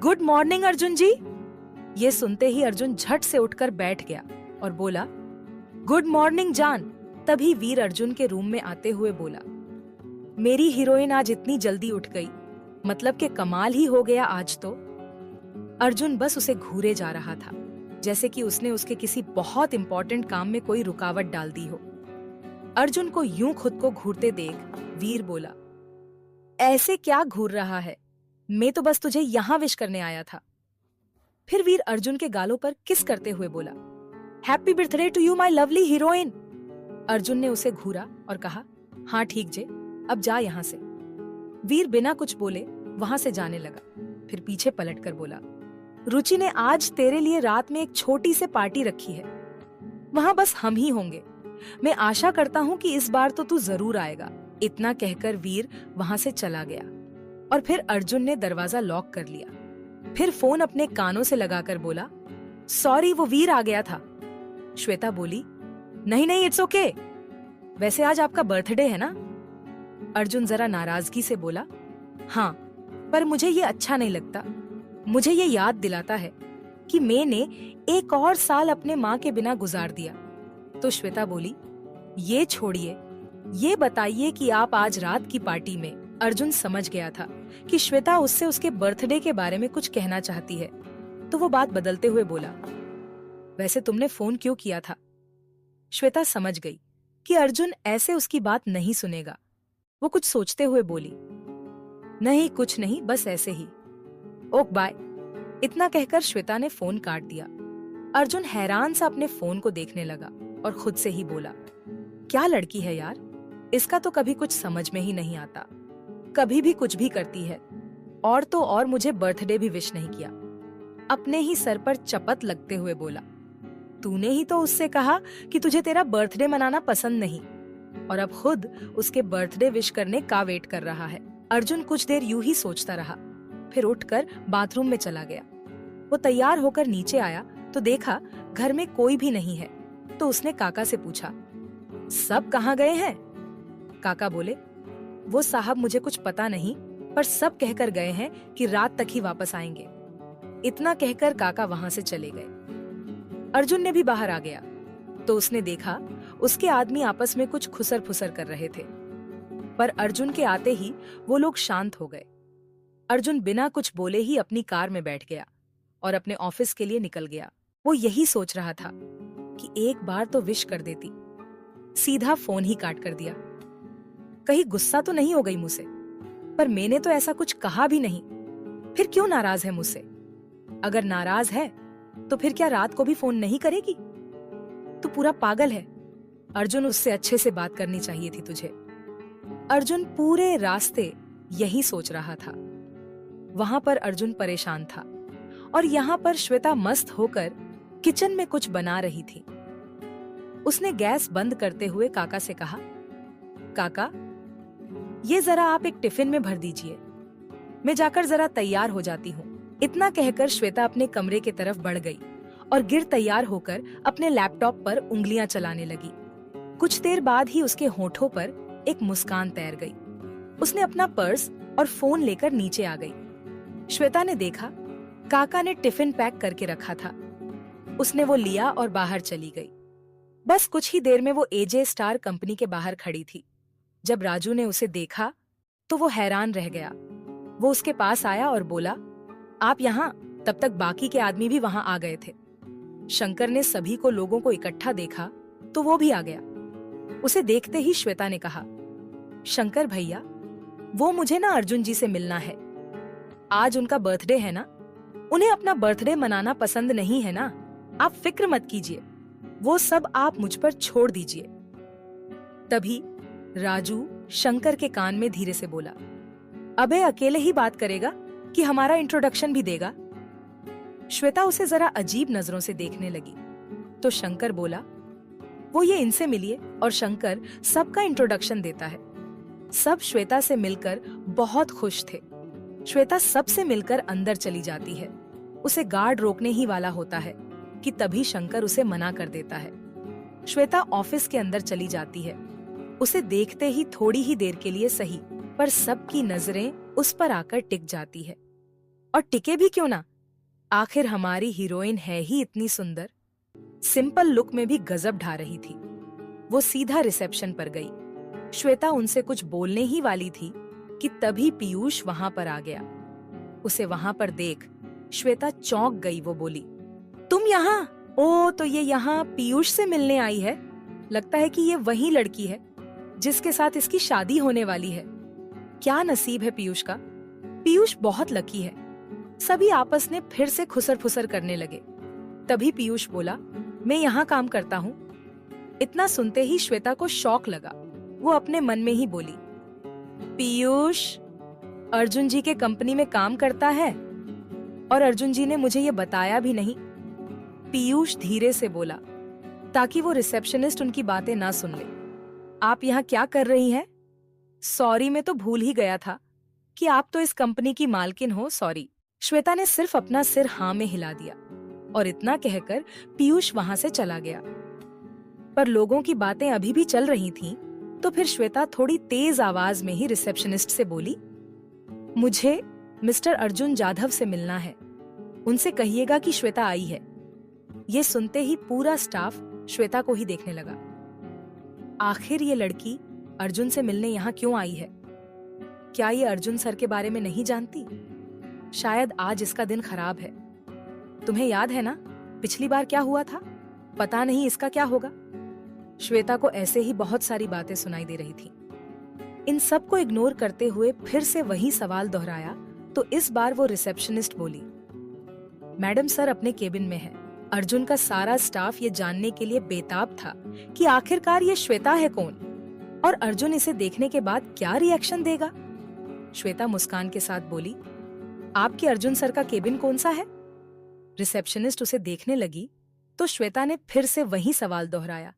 गुड मॉर्निंग अर्जुन जी। ये सुनते ही अर्जुन झट से उठकर बैठ गया और बोला, गुड मॉर्निंग जान। तभी वीर अर्जुन के रूम में आते हुए बोला, मेरी हीरोइन आज इतनी जल्दी उठ गई, मतलब कि कमाल ही हो गया आज तो। अर्जुन बस उसे घूरे जा रहा था, जैसे कि उसने उसके किसी बहुत इंपॉर्टेंट काम में कोई रुकावट डाल दी हो। अर्जुन को यूं खुद को घूरते देख वीर बोला, ऐसे क्या घूर रहा है, मैं तो बस तुझे यहां विश करने आया था। फिर वीर अर्जुन के गालों पर किस करते हुए बोला, happy birthday to you my lovely heroine. Arjun ने उसे घूरा और कहा, हाँ ठीक जे, अब जा यहाँ से। वीर बिना कुछ बोले वहां से जाने लगा, फिर पीछे पलटकर बोला, रुचि ने आज तेरे लिए रात में एक छोटी सी पार्टी रखी है, वहां बस हम ही होंगे। मैं आशा करता हूँ कि इस बार तो तू जरूर आएगा। इतना कहकर वीर वहां से चला गया। और फिर अर्जुन ने दरवाजा लॉक कर लिया। फिर फोन अपने कानों से लगाकर बोला, सॉरी वो वीर आ गया था। श्वेता बोली, नहीं नहीं इट्स ओके, वैसे आज आपका बर्थडे है ना? अर्जुन जरा नाराजगी से बोला, हाँ, पर मुझे ये अच्छा नहीं लगता। मुझे ये याद दिलाता है कि मैंने एक और साल अपने माँ के बिना गुजार दिया। तो श्वेता बोली, ये छोड़िए, ये बताइए कि आप आज रात की पार्टी में। अर्जुन समझ गया था कि श्वेता उससे उसके बर्थडे के बारे में कुछ कहना चाहती है, तो वो बात बदलते हुए बोला, वैसे तुमने फोन क्यों किया था? श्वेता समझ गई कि अर्जुन ऐसे उसकी बात नहीं सुनेगा। वो कुछ सोचते हुए बोली, नहीं कुछ नहीं, बस ऐसे ही। Okay bye. इतना कहकर श्वेता ने फोन काट दिया। अर्जुन हैरान सा अपने फोन को देखने लगा और खुद से ही बोला, क्या लड़की है यार, इसका तो कभी कुछ समझ में ही नहीं आता, कभी भी कुछ भी करती है। और तो और मुझे बर्थडे भी विश नहीं किया। अपने ही सर पर चपत लगते हुए बोला, तूने ही तो उससे कहा कि तुझे तेरा बर्थडे मनाना पसंद नहीं, और अब खुद उसके बर्थडे विश करने का वेट कर रहा है। अर्जुन कुछ देर यूं ही सोचता रहा, फिर उठकर बाथरूम में चला गया। वो तैयार होकर नीचे आया तो देखा घर में कोई भी नहीं है। तो उसने काका से पूछा, सब कहाँ गए हैं? काका बोले, वो साहब मुझे कुछ पता नहीं, पर सब कहकर गए हैं कि रात तक ही वापस आएंगे। इतना कहकर काका वहां से चले गए। अर्जुन ने भी बाहर आ गया तो उसने देखा उसके आदमी आपस में कुछ खुसर फुसर कर रहे थे, पर अर्जुन के आते ही वो लोग शांत हो गए। अर्जुन बिना कुछ बोले ही अपनी कार में बैठ गया और अपने ऑफिस के लिए निकल गया। वो यही सोच रहा था कि एक बार तो विश कर देती। सीधा फोन ही काट कर दिया। कहीं गुस्सा तो नहीं हो गई मुझसे, पर मैंने तो ऐसा कुछ कहा भी नहीं, फिर क्यों नाराज है मुझसे? अगर नाराज है तो फिर क्या रात को भी फोन नहीं करेगी? तू पूरा पागल है अर्जुन, उससे अच्छे से बात करनी चाहिए थी तुझे। अर्जुन पूरे रास्ते यही सोच रहा था। वहां पर अर्जुन परेशान था और यहाँ पर श्वेता मस्त होकर किचन में कुछ बना रही थी। उसने गैस बंद करते हुए काका से कहा, काका ये जरा आप एक टिफिन में भर दीजिए, मैं जाकर जरा तैयार हो जाती हूँ। इतना कहकर श्वेता अपने कमरे की तरफ बढ़ गई और गिर तैयार होकर अपने लैपटॉप पर उंगलियां चलाने लगी। कुछ देर बाद ही उसके होठों पर एक मुस्कान तैर गई। उसने अपना पर्स और फोन लेकर नीचे आ गई। श्वेता ने देखा काका ने टिफिन पैक करके रखा था। उसने वो लिया और बाहर चली गई। बस कुछ ही देर में वो एजे स्टार कंपनी के बाहर खड़ी थी। जब राजू ने उसे देखा तो वो हैरान रह गया। वो उसके पास आया और बोला, आप यहाँ? तब तक बाकी के आदमी भी वहां आ गए थे। शंकर ने सभी को लोगों को इकट्ठा देखा तो वो भी आ गया। उसे देखते ही श्वेता ने कहा, शंकर भैया, वो मुझे ना अर्जुन जी से मिलना है। आज उनका बर्थडे है ना, उन्हें अपना बर्थडे मनाना पसंद नहीं है ना? आप फिक्र मत कीजिए, वो सब आप मुझ पर छोड़ दीजिए। तभी राजू शंकर के कान में धीरे से बोला, अबे अकेले ही बात करेगा कि हमारा इंट्रोडक्शन भी देगा? श्वेता उसे जरा अजीब नजरों से देखने लगी तो शंकर बोला, वो ये इनसे मिलिए, और शंकर सबका इंट्रोडक्शन देता है। सब श्वेता से मिलकर बहुत खुश थे। श्वेता सबसे मिलकर अंदर चली जाती है। उसे गार्ड रोकने ही वाला होता है कि तभी शंकर उसे मना कर देता है। श्वेता ऑफिस के अंदर चली जाती है। उसे देखते ही थोड़ी ही देर के लिए सही, पर सबकी नजरें उस पर आकर टिक जाती है। और टिके भी क्यों ना, आखिर हमारी हीरोइन है ही इतनी सुंदर। सिंपल लुक में भी गजब ढा रही थी। वो सीधा रिसेप्शन पर गई। श्वेता उनसे कुछ बोलने ही वाली थी कि तभी पीयूष वहां पर आ गया। उसे वहां पर देख श्वेता चौंक गई। वो बोली, तुम यहाँ? ओ, तो ये यहाँ पीयूष से मिलने आई है। लगता है कि ये वही लड़की है जिसके साथ इसकी शादी होने वाली है। क्या नसीब है पीयूष का। पीयूष बहुत लकी है। सभी आपस में फिर से खुसर फुसर करने लगे। तभी पीयूष बोला, मैं यहाँ काम करता हूँ। इतना सुनते ही श्वेता को शौक लगा। वो अपने मन में ही बोली, पीयूष अर्जुन जी के कंपनी में काम करता है और अर्जुन जी ने मुझे ये बताया भी नहीं। पीयूष धीरे से बोला ताकि वो रिसेप्शनिस्ट उनकी बातें ना सुन ले। आप यहाँ क्या कर रही हैं? सॉरी, मैं तो भूल ही गया था कि आप तो इस कंपनी की मालकिन हो, सॉरी। श्वेता ने सिर्फ अपना सिर हाँ में हिला दिया और इतना कहकर पीयूष वहां से चला गया। पर लोगों की बातें अभी भी चल रही थीं, तो फिर श्वेता थोड़ी तेज आवाज में ही रिसेप्शनिस्ट से बोली, मुझे मिस्टर अर्जुन जाधव से मिलना है, उनसे कहिएगा कि श्वेता आई है। ये सुनते ही पूरा स्टाफ श्वेता को ही देखने लगा। आखिर ये लड़की अर्जुन से मिलने यहाँ क्यों आई है? क्या ये अर्जुन सर के बारे में नहीं जानती? शायद आज इसका दिन खराब है। तुम्हें याद है ना पिछली बार क्या हुआ था? पता नहीं इसका क्या होगा। श्वेता को ऐसे ही बहुत सारी बातें सुनाई दे रही थी। इन सब को इग्नोर करते हुए फिर से वही सवाल दोहराया तो इस बार वो रिसेप्शनिस्ट बोली, मैडम सर अपने केबिन में है। अर्जुन का सारा स्टाफ ये जानने के लिए बेताब था कि आखिरकार ये श्वेता है कौन और अर्जुन इसे देखने के बाद क्या रिएक्शन देगा। श्वेता मुस्कान के साथ बोली, आपके अर्जुन सर का केबिन कौन सा है? रिसेप्शनिस्ट उसे देखने लगी तो श्वेता ने फिर से वही सवाल दोहराया,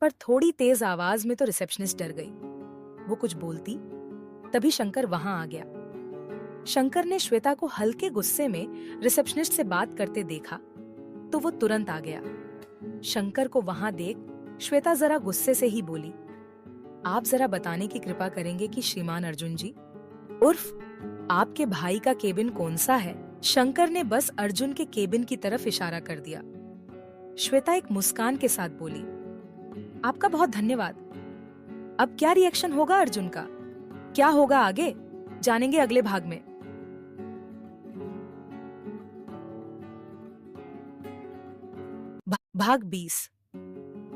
पर थोड़ी तेज आवाज में तो रिसेप्शनिस्ट डर गई। वो कुछ बोलती तभी शंकर वहां आ गया। शंकर ने श्वेता को हल्के गुस्से में रिसेप्शनिस्ट से बात करते देखा तो वो तुरंत आ गया। शंकर को वहां देख श्वेता जरा गुस्से से ही बोली, आप जरा बताने की कृपा करेंगे कि श्रीमान अर्जुन जी उर्फ आपके भाई का केबिन कौन सा है? शंकर ने बस अर्जुन के केबिन की तरफ इशारा कर दिया। श्वेता एक मुस्कान के साथ बोली, आपका बहुत धन्यवाद। अब क्या रिएक्शन होगा अर्जुन का? क्या होगा आगे? जानेंगे अगले भाग में। भाग 20।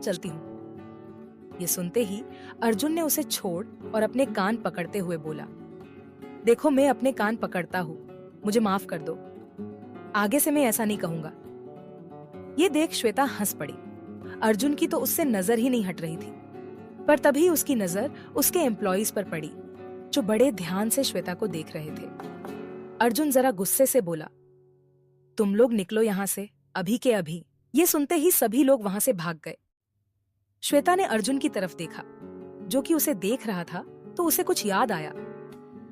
चलती हूँ। ये सुनते ही अर्जुन ने उसे छोड़ और अपने कान पकड़ते हुए बोला, देखो मैं अपने कान पकड़ता हूँ, मुझे माफ कर दो, आगे से मैं ऐसा नहीं कहूंगा। ये देख श्वेता हंस पड़ी। अर्जुन की तो उससे नजर ही नहीं हट रही थी, पर तभी उसकी नजर उसके एम्प्लॉइज पर पड़ी जो बड़े ध्यान से श्वेता को देख रहे थे। अर्जुन जरा गुस्से से बोला, तुम लोग निकलो यहां से अभी के अभी। ये सुनते ही सभी लोग वहां से भाग गए। श्वेता ने अर्जुन की तरफ देखा जो कि उसे देख रहा था तो उसे कुछ याद आया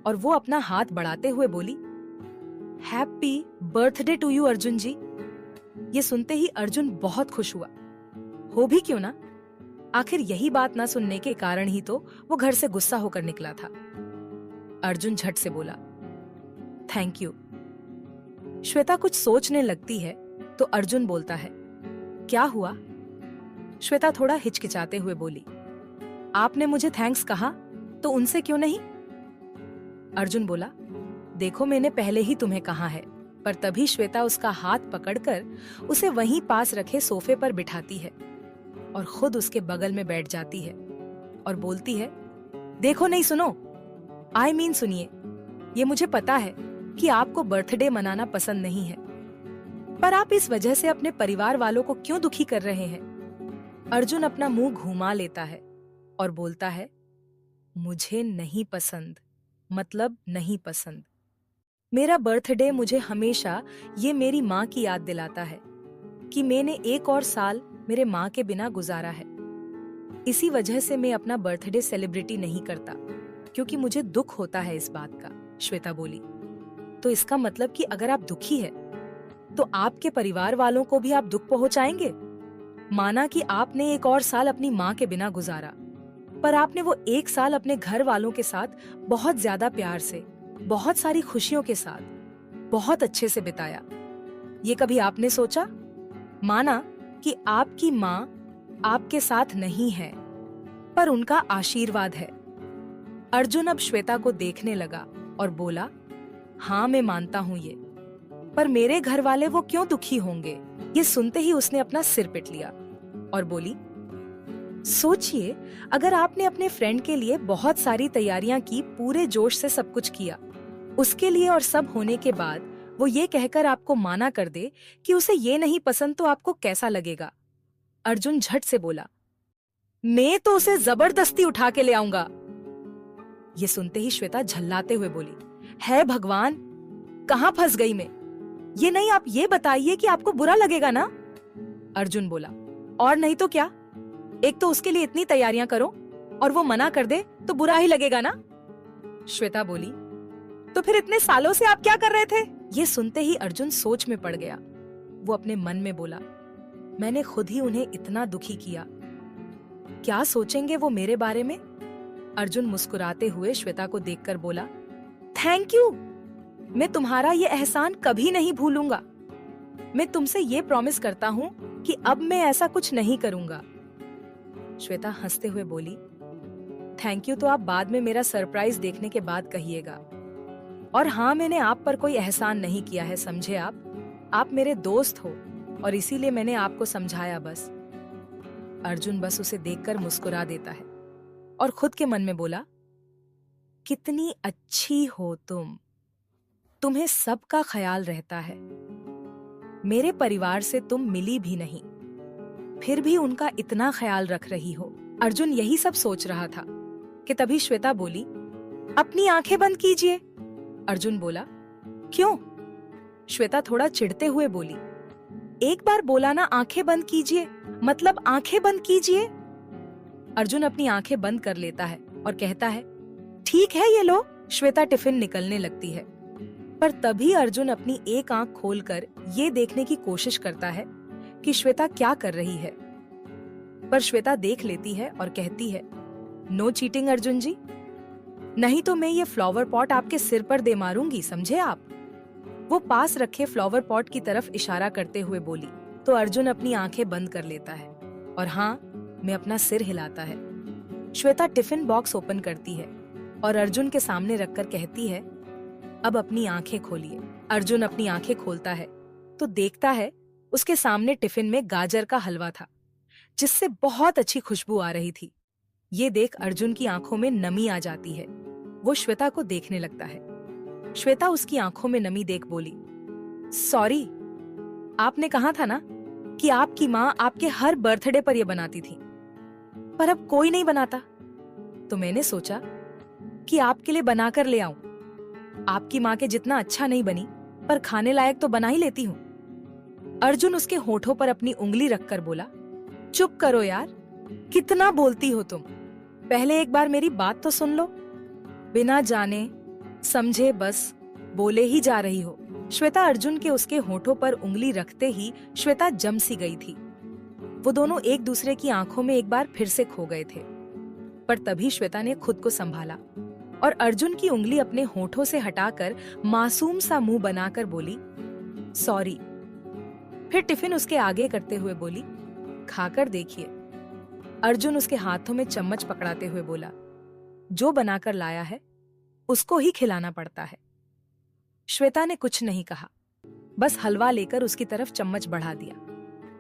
और वो अपना हाथ बढ़ाते हुए बोली, happy birthday to you Arjun ji. ये सुनते ही अर्जुन बहुत खुश हुआ। हो भी क्यों ना, आखिर यही बात ना सुनने के कारण ही तो वो घर से गुस्सा होकर निकला था। अर्जुन झट से बोला, थैंक यू। श्वेता कुछ सोचने लगती है तो अर्जुन बोलता है, क्या हुआ? श्वेता थोड़ा हिचकिचाते हुए बोली, आपने मुझे थैंक्स कहा तो उनसे क्यों नहीं? अर्जुन बोला, देखो मैंने पहले ही तुम्हें कहा है। पर तभी श्वेता उसका हाथ पकड़कर उसे वहीं पास रखे सोफे पर बिठाती है और खुद उसके बगल में बैठ जाती है और बोलती है, देखो नहीं सुनो, आई मीन सुनिए। ये मुझे पता है कि आपको बर्थडे मनाना पसंद नहीं है, पर आप इस वजह से अपने परिवार वालों को क्यों दुखी कर रहे हैं? अर्जुन अपना मुंह घुमा लेता है और बोलता है, मुझे नहीं पसंद, मतलब नहीं पसंद। मेरा बर्थडे मुझे हमेशा ये मेरी माँ की याद दिलाता है कि मैंने एक और साल मेरे माँ के बिना गुजारा है। इसी वजह से मैं अपना बर्थडे सेलिब्रिटी नहीं करता, क्योंकि मुझे दुख होता है इस बात का। श्वेता बोली, तो इसका मतलब कि अगर आप दुखी है तो आपके परिवार वालों को भी आप दुख पहुंचाएंगे। माना कि आपने एक और साल अपनी माँ के बिना गुजारा, पर आपने वो एक साल अपने घर वालों के साथ बहुत ज्यादा प्यार से, बहुत सारी खुशियों के साथ, बहुत अच्छे से बिताया। ये कभी आपने सोचा? माना कि आपकी माँ आपके साथ नहीं है, पर उनका आशीर्वाद है। अर्जुन अब श्वेता को देखने लगा और बोला, हाँ मैं मानता हूँ ये, पर मेरे घर वाले वो क्यों दुखी होंगे? ये सुनते ही उसने अपना सिर पीट लिया और बोली, सोचिए अगर आपने अपने फ्रेंड के लिए बहुत सारी तैयारियां की, पूरे जोश से सब कुछ किया, उसके लिए, और सब होने के बाद वो ये कहकर आपको माना कर दे कि उसे ये नहीं पसंद, तो आपको कैसा लगेगा? अर्जुन झट से बोला, मैं तो उसे जबरदस्ती उठा के ले आऊंगा। ये सुनते ही श्वेता झल्लाते हुए बोली, है भगवान, कहां फंस गई मैं? ये नहीं, आप ये बताइए कि आपको बुरा लगेगा ना? अर्जुन बोला, और नहीं तो क्या, एक तो उसके लिए इतनी तैयारियां करो और वो मना कर दे तो बुरा ही लगेगा ना? श्वेता बोली, तो फिर इतने सालों से आप क्या कर रहे थे? ये सुनते ही अर्जुन सोच में पड़ गया। वो अपने मन में बोला, मैंने खुद ही उन्हें इतना दुखी किया, क्या सोचेंगे वो मेरे बारे में? अर्जुन मुस्कुराते हुए श्वेता को देखकर बोला, थैंक यू, मैं तुम्हारा ये एहसान कभी नहीं भूलूंगा। मैं तुमसे ये प्रॉमिस करता हूँ कि अब मैं ऐसा कुछ नहीं करूंगा। श्वेता हंसते हुए बोली, थैंक यू तो आप बाद में मेरा सरप्राइज देखने के बाद कहिएगा। और हाँ, मैंने आप पर कोई एहसान नहीं किया है, समझे आप मेरे दोस्त हो और इसीलिए मैंने आपको समझाया बस। अर्जुन बस उसे देखकर मुस्कुरा देता है और खुद के मन में बोला, कितनी अच्छी हो तुम्हें सबका ख्याल रहता है। मेरे परिवार से तुम मिली भी नहीं, फिर भी उनका इतना ख्याल रख रही हो। अर्जुन यही सब सोच रहा था कि तभी श्वेता बोली, अपनी आंखें बंद कीजिए। अर्जुन बोला, क्यों? श्वेता थोड़ा चिढ़ते हुए बोली, एक बार बोला ना आंखें बंद कीजिए, मतलब आंखें बंद कीजिए। अर्जुन अपनी आंखें बंद कर लेता है और कहता है, ठीक है ये लो। श्वेता टिफिन निकलने लगती है, पर तभी अर्जुन अपनी एक आंख खोलकर ये देखने की कोशिश करता है कि श्वेता क्या कर रही है। पर श्वेता देख लेती है और कहती है, नो चीटिंग अर्जुन जी, नहीं तो मैं ये फ्लावर पॉट आपके सिर पर दे मारूंगी, समझे आप? वो पास रखे फ्लावर पॉट की तरफ इशारा करते हुए बोली। तो अर्जुन अपनी आंखें बंद कर लेता है और हाँ, मैं अपना सिर हिलाता है। श्वेता टिफिन बॉक्स ओपन करती है और अर्जुन के सामने रखकर कहती है, अब अपनी आंखें खोलिए। अर्जुन अपनी आंखें खोलता है तो देखता है उसके सामने टिफिन में गाजर का हलवा था, जिससे बहुत अच्छी खुशबू आ रही थी। ये देख अर्जुन की आंखों में नमी आ जाती है। वो श्वेता को देखने लगता है। श्वेता उसकी आंखों में नमी देख बोली, सॉरी, आपने कहा था ना कि आपकी माँ आपके हर बर्थडे पर यह बनाती थी, पर अब कोई नहीं बनाता, तो मैंने सोचा कि आपके लिए बनाकर ले आऊं। आपकी माँ के जितना अच्छा नहीं बनी, पर खाने लायक तो बना ही लेती हूँ। अर्जुन उसके होठों पर अपनी उंगली रखकर बोला, चुप करो यार, कितना बोलती हो तुम, पहले एक बार मेरी बात तो सुन लो। बिना जाने समझे बस बोले ही जा रही हो। श्वेता अर्जुन के उसके होठों पर उंगली रखते ही श्वेता जम सी गई थी। वो दोनों एक दूसरे की आंखों में एक बार फिर से खो गए थे, पर तभी श्वेता ने खुद को संभाला और अर्जुन की उंगली अपने होठों से हटाकर मासूम सा मुंह बनाकर बोली, सॉरी। फिर टिफिन उसके आगे करते हुए बोली, खाकर देखिए। अर्जुन उसके हाथों में चम्मच पकड़ाते हुए बोला, जो बनाकर लाया है उसको ही खिलाना पड़ता है। श्वेता ने कुछ नहीं कहा, बस हलवा लेकर उसकी तरफ चम्मच बढ़ा दिया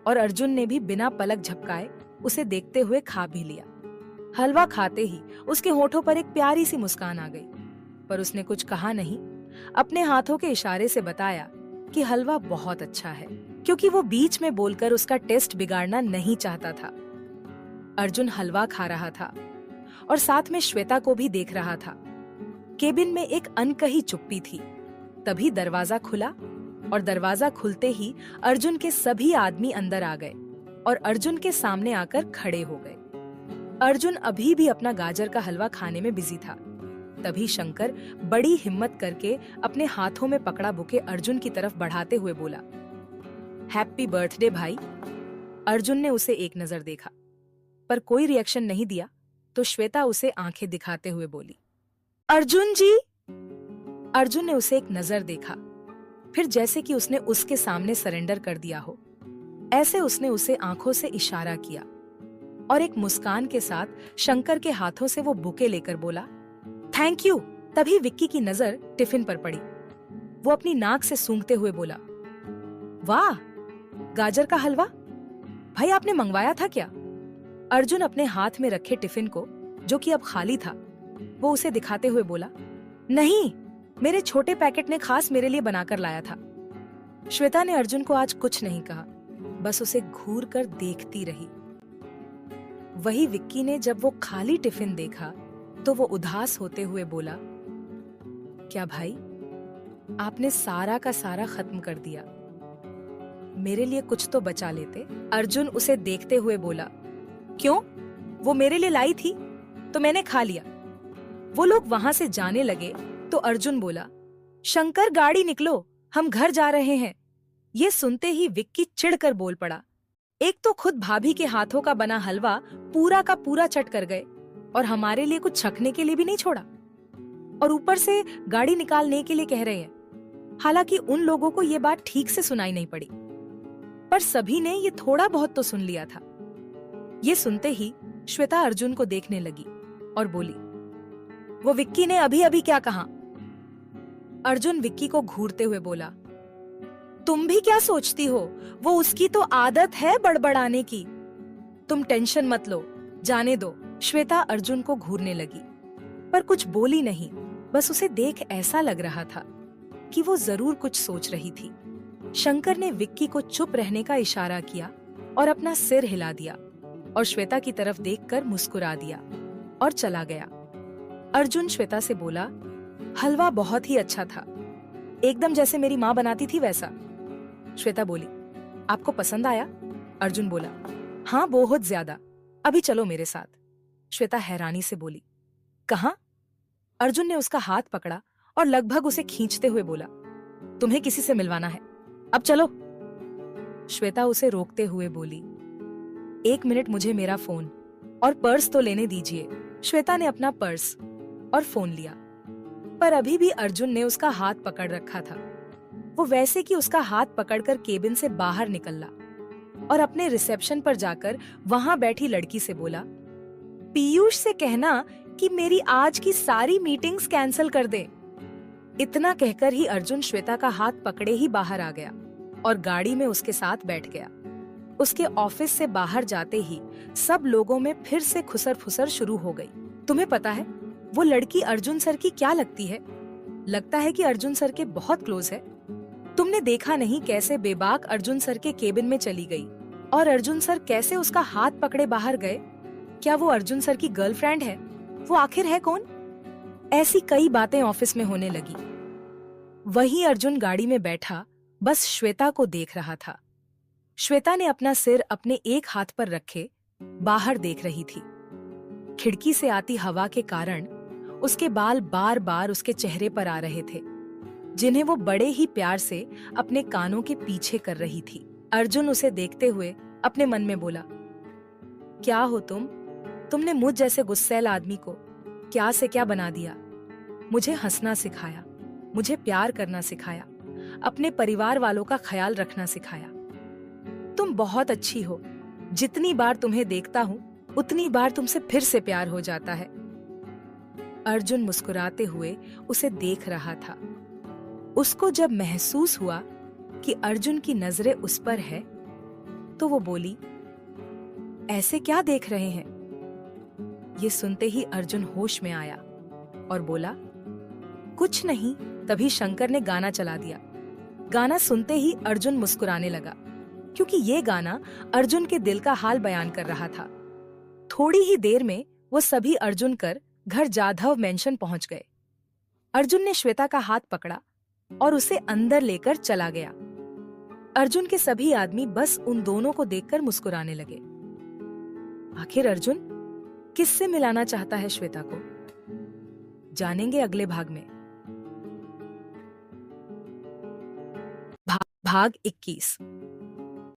और अर्जुन ने भी बिना पलक झपकाए उसे देखते हुए खा भी लिया। हलवा खाते ही उसके होठों पर एक प्यारी सी मुस्कान आ गई, पर उसने कुछ कहा नहीं। अपने हाथों के इशारे से बताया कि हलवा बहुत अच्छा है, क्योंकि वो बीच में बोलकर उसका टेस्ट बिगाड़ना नहीं चाहता था। अर्जुन हलवा खा रहा था और साथ में श्वेता को भी देख रहा था। केबिन में एक अनकही चुप्पी थी। तभी दरवाजा खुला और दरवाजा खुलते ही अर्जुन के सभी आदमी अंदर आ गए और अर्जुन के सामने आकर खड़े हो गए। अर्जुन अभी भी अपना गाजर का हलवा खाने में बिजी था। तभी शंकर बड़ी हिम्मत करके अपने हाथों में पकड़ा बुके अर्जुन की तरफ बढ़ाते हुए बोला, हैप्पी बर्थडे भाई। अर्जुन ने उसे एक नजर देखा, पर कोई रिएक्शन नहीं दिया। तो श्वेता उसे आंखें दिखाते हुए बोली, अर्जुन जी। अर्जुन ने उसे एक नजर देखा, फिर जैसे कि उसने उसके सामने सरेंडर कर दिया हो, ऐसे उसने उसे आंखों से इशारा किया और एक मुस्कान के साथ शंकर के हाथों से वो बुके लेकर बोला, थैंक यू। तभी विक्की की नजर टिफिन पर पड़ी। वो अपनी नाक से सूंघते हुए बोला, वाह, गाजर का हलवा भाई, आपने मंगवाया था क्या? अर्जुन अपने हाथ में रखे टिफिन को, जो कि अब खाली था, वो उसे दिखाते हुए बोला, नहीं, मेरे छोटे पैकेट ने खास मेरे लिए बनाकर लाया था। श्वेता ने अर्जुन को आज कुछ नहीं कहा, बस उसे घूर कर देखती रही। वही विक्की ने जब वो खाली टिफिन देखा तो वो उदास होते हुए बोला, क्या भाई, आपने सारा का सारा खत्म कर दिया, मेरे लिए कुछ तो बचा लेते। अर्जुन उसे देखते हुए बोला, क्यों? वो मेरे लिए लाई थी तो मैंने खा लिया। वो लोग वहां से जाने लगे तो अर्जुन बोला, शंकर गाड़ी निकलो, हम घर जा रहे हैं। ये सुनते ही विक्की चिढ़कर बोल पड़ा। एक तो खुद भाभी के हाथों का बना हलवा पूरा का पूरा चट कर गए और हमारे लिए कुछ छकने के लिए भी नहीं छोड़ा, और ऊपर से गाड़ी निकालने के लिए कह रहे हैं। हालांकि उन लोगों को ये बात ठीक से सुनाई नहीं पड़ी, पर सभी ने ये थोड़ा बहुत तो सुन लिया था। ये सुनते ही श्वेता अर्जुन को देखने लगी और बोली, वो विक्की ने अभी अभी क्या कहा? अर्जुन विक्की को घूरते हुए बोला, तुम भी क्या सोचती हो, वो उसकी तो आदत है बड़बड़ाने की। तुम टेंशन मत लो, जाने दो। श्वेता अर्जुन को घूरने लगी, पर कुछ बोली नहीं। बस उसे देख ऐसा लग रहा था कि वो जरूर कुछ सोच रही थी। शंकर ने विक्की को चुप रहने का इशारा किया और अपना सिर हिला दिया और श्वेता की तरफ देखकर मुस्कुरा दिया और चला गया। अर्जुन श्वेता से बोला, हलवा बहुत ही अच्छा था, एकदम जैसे मेरी माँ बनाती थी वैसा। श्वेता बोली, आपको पसंद आया? अर्जुन बोला, हाँ बहुत ज्यादा, अभी चलो मेरे साथ। श्वेता हैरानी से बोली, कहाँ? अर्जुन ने उसका हाथ पकड़ा और लगभग उसे खींचते हुए बोला, तुम्हें किसी से मिलवाना है, अब चलो। श्वेता उसे रोकते हुए बोली, 1 मिनट, मुझे मेरा फोन और पर्स तो लेने दीजिए। श्वेता ने अपना पर्स और फोन लिया, पर अभी भी अर्जुन ने उसका हाथ पकड़ रखा था। वो वैसे कि उसका हाथ पकड़कर केबिन से बाहर निकला और अपने रिसेप्शन पर जाकर वहां बैठी लड़की से बोला, पीयूष से कहना कि मेरी आज की सारी मीटिंग्स कैंसिल कर दे। इतना कहकर ही अर्जुन श्वेता का हाथ पकड़े ही बाहर आ गया और गाड़ी में उसके साथ बैठ गया। उसके ऑफिस से बाहर जाते ही सब लोगों में फिर से खुसर फुसर शुरू हो गई। तुम्हें पता है वो लड़की अर्जुन सर की क्या लगती है? लगता है कि अर्जुन सर के बहुत क्लोज है। तुमने देखा नहीं कैसे बेबाक अर्जुन सर के केबिन में चली गई और अर्जुन सर कैसे उसका हाथ पकड़े बाहर गए? क्या वो अर्जुन सर की गर्लफ्रेंड है? वो आखिर है कौन? ऐसी कई बातें ऑफिस में होने लगी। वहीं अर्जुन गाड़ी में बैठा बस श्वेता को देख रहा था। श्वेता ने अपना सिर अपने एक हाथ पर रखे बाहर देख रही थी। खिड़की से आती हवा के कारण उसके बाल बार बार उसके चेहरे पर आ रहे थे, जिन्हें वो बड़े ही प्यार से अपने कानों के पीछे कर रही थी। अर्जुन उसे देखते हुए अपने मन में बोला, क्या हो तुमने मुझ जैसे गुस्सैल आदमी को क्या से क्या बना दिया। मुझे हंसना सिखाया, मुझे प्यार करना सिखाया, अपने परिवार वालों का ख्याल रखना सिखाया। तुम बहुत अच्छी हो, जितनी बार तुम्हें देखता हूँ उतनी बार तुमसे फिर से प्यार हो जाता है। अर्जुन मुस्कुराते हुए उसे देख रहा था। उसको जब महसूस हुआ कि अर्जुन की नजरें उस पर है, तो वो बोली, ऐसे क्या देख रहे हैं? ये सुनते ही अर्जुन होश में आया और बोला, कुछ नहीं। तभी शंकर ने गाना चला दिया। गाना सुनते ही अर्जुन मुस्कुराने लगा, क्योंकि ये गाना अर्जुन के दिल का हाल बयान कर रहा था। थोड़ी ही देर में वो सभी अर्जुन कर घर जाधव मेंशन पहुंच गए। अर्जुन ने श्वेता का हाथ पकड़ा और उसे अंदर लेकर चला गया। अर्जुन के सभी आदमी बस उन दोनों को देखकर मुस्कुराने लगे। आखिर अर्जुन किससे मिलाना चाहता है श्वेता को? जानेंगे अगले भाग में। भाग 21।